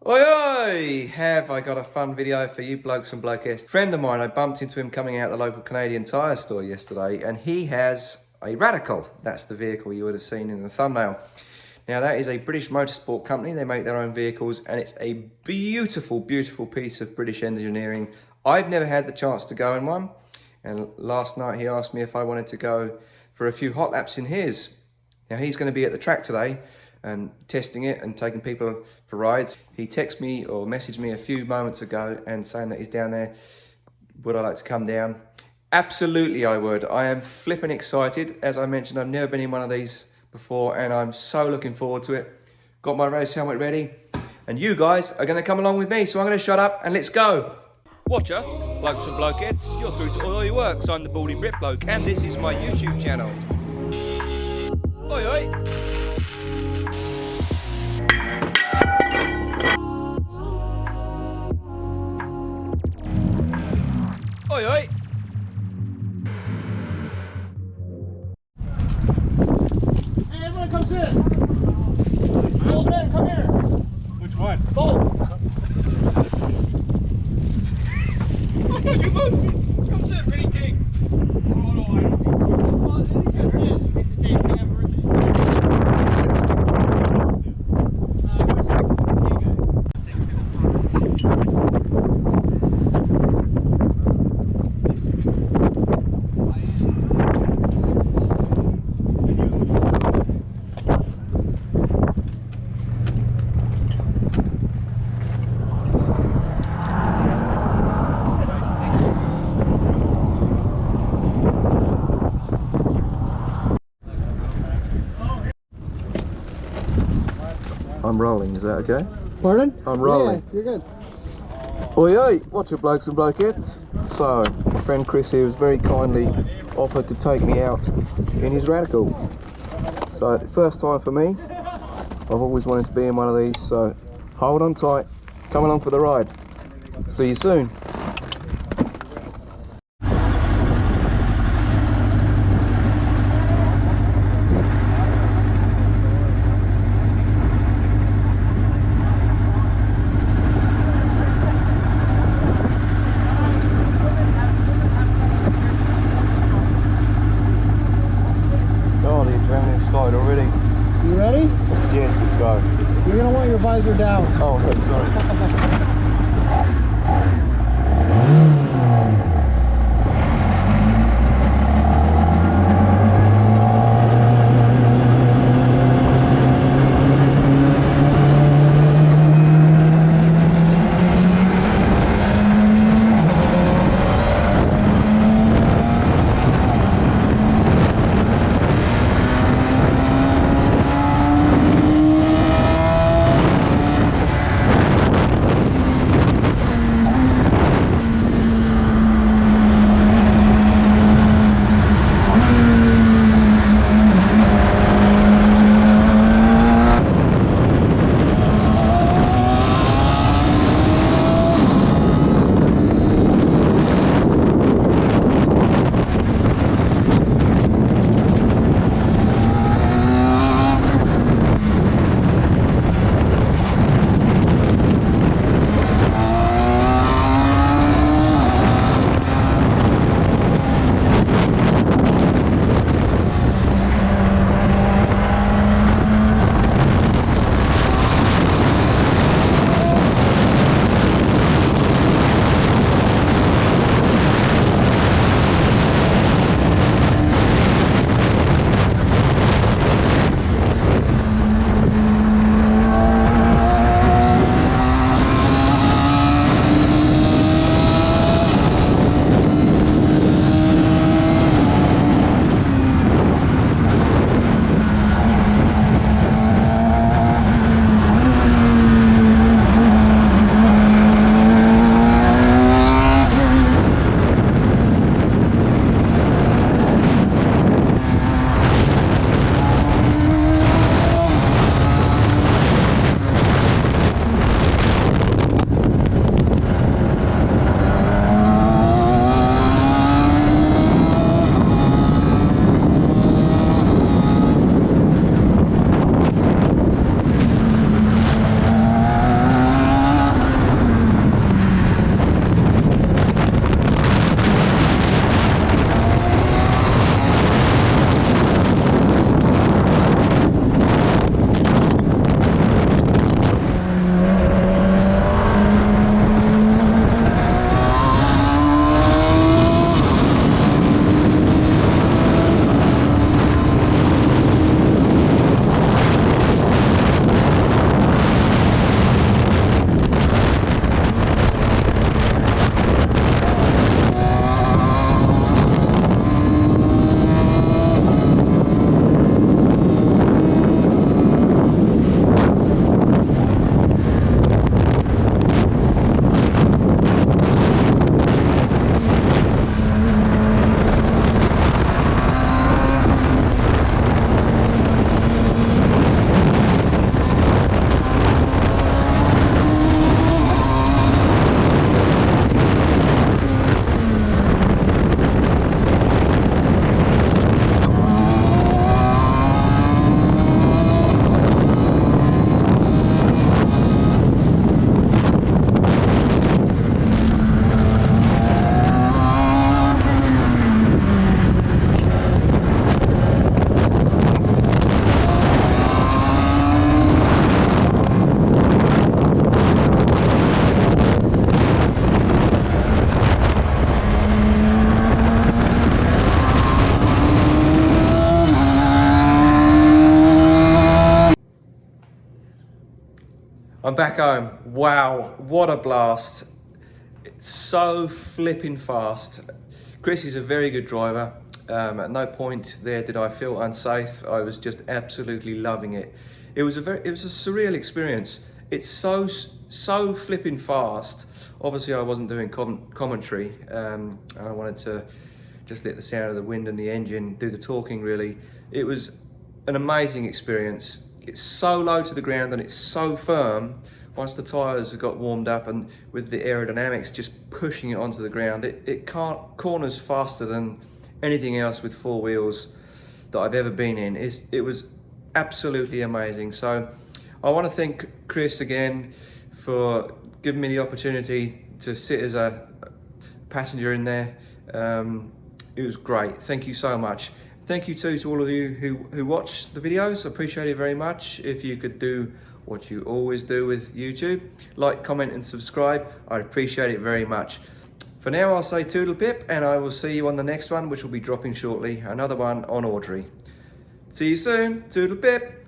Oi oi! Have I got a fun video for you blokes and blokettes. Friend of mine, I bumped into him coming out the local Canadian tyre store yesterday, and he has a Radical. That's the vehicle you would have seen in the thumbnail. Now that is a British motorsport company. They make their own vehicles, and it's a beautiful, beautiful piece of British engineering. I've never had the chance to go in one, and last night he asked me if I wanted to go for a few hot laps in his. Now he's going to be at the track today and testing it and taking people for rides. He texted me or messaged me a few moments ago and saying that he's down there. Would I like to come down? Absolutely I would. I am flipping excited. As I mentioned, I've never been in one of these before and I'm so looking forward to it. Got my race helmet ready and you guys are going to come along with me, so I'm going to shut up and let's go. Wotcha, Blokes and Blokettes, you're through to all your works. I'm the Baldy Brit Bloke and this is my YouTube channel. Oi oi! Oi oi! Hey, everyone comes in! Old man, come here! Which one? Both! You moved! Come sit, Pretty King! Oh no, I don't think so. Well, he's gonna sit and make the tape, say happy birthday. I'm rolling, is that okay? Pardon? I'm rolling. Yeah, you're good. Oi oi, what's your blokes and blokettes? So, my friend Chris here was very kindly offered to take me out in his Radical. So, first time for me. I've always wanted to be in one of these, so hold on tight, come along for the ride. See you soon. Oh, the adrenaline started already. You ready? Yes, let's go. You're gonna want your visor down. Oh, okay, sorry. I'm back home. Wow, what a blast. It's so flipping fast. Chris is a very good driver. At no point there did I feel unsafe. I was just absolutely loving it. It was a surreal experience. It's so flipping fast. Obviously I wasn't doing commentary. I wanted to just let the sound of the wind and the engine do the talking really. It was an amazing experience. It's so low to the ground and it's so firm. Once the tyres have got warmed up and with the aerodynamics just pushing it onto the ground, it corners faster than anything else with four wheels that I've ever been in. It was absolutely amazing. So I want to thank Chris again for giving me the opportunity to sit as a passenger in there. It was great. Thank you so much. Thank you too to all of you who watch the videos. I appreciate it very much. If you could do what you always do with YouTube, like, comment and subscribe, I'd appreciate it very much. For now, I'll say Toodle-pip, and I will see you on the next one, which will be dropping shortly. Another one on Audrey. See you soon. Toodle-pip.